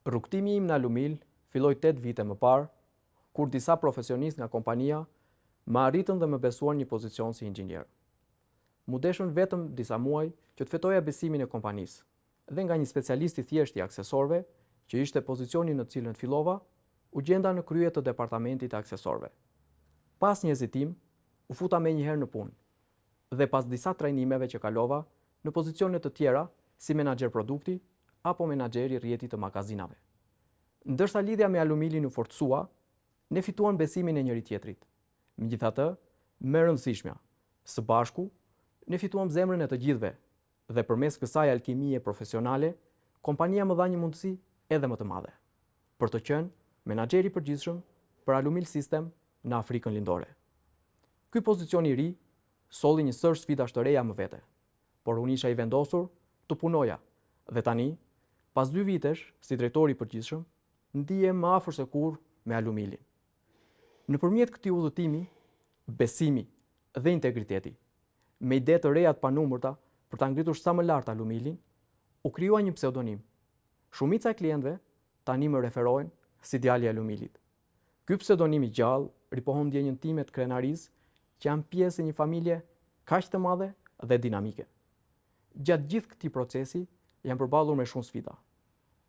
Rrugtimi im në Alumil filloi 8 vite më parë, kur disa profesionistë nga kompania më arritën dhe më besuan një pozicion si inxhinier. Mu deshën vetëm disa muaj që të fitoja besimin e kompanisë, dhe nga një specialist i thjeshtë i aksesorëve, që ishte pozicioni në cilën fillova, u gjenda në krye të departamentit të aksesorëve. Pas një hezitim, u futa menjëherë në punë, dhe pas disa trajnimeve që kalova, në pozicione të tjera, si menaxher produkti apo menaxheri rrjetit të magazinave. Ndërsa lidhja me Alumilin u forcua, ne fituan besimin e njëri tjetrit. Megjithatë, më e rëndësishmja, së bashku, ne fituam zemrën e të gjithëve, dhe përmes kësaj alkimie profesionale, kompania më dha një mundësi edhe më të madhe, për të qenë menaxheri i përgjithshëm për Alumil System në Afrikën Lindore. Ky pozicion i ri solli një sër sfidash të reja më vete, por unë isha i vendosur të punoja, dhe tani, pas 2 vitesh si drejtori i përgjithshëm, ndihem më afër se kurrë me Alumilin. Nëpërmjet këtij udhëtimi, besimi dhe integriteti, me ide të reja të panumërta për ta ngritur sa më lart Alumilin, u krijua një pseudonim. Shumica e klientëve tani më referohen si djali i Alumilit. Ky pseudonim i gjallë ripohon ndjenjën time të krenarisë që janë pjesë e një familje kaq të madhe dhe dinamike. Gjatë gjithë këtij procesi jam përballur me shumë sfida,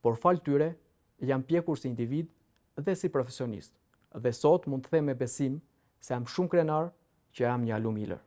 por fal tyre jam pjekur si individ dhe si profesionist, dhe sot mund të them me besim se jam shumë krenar që jam një Alumiler.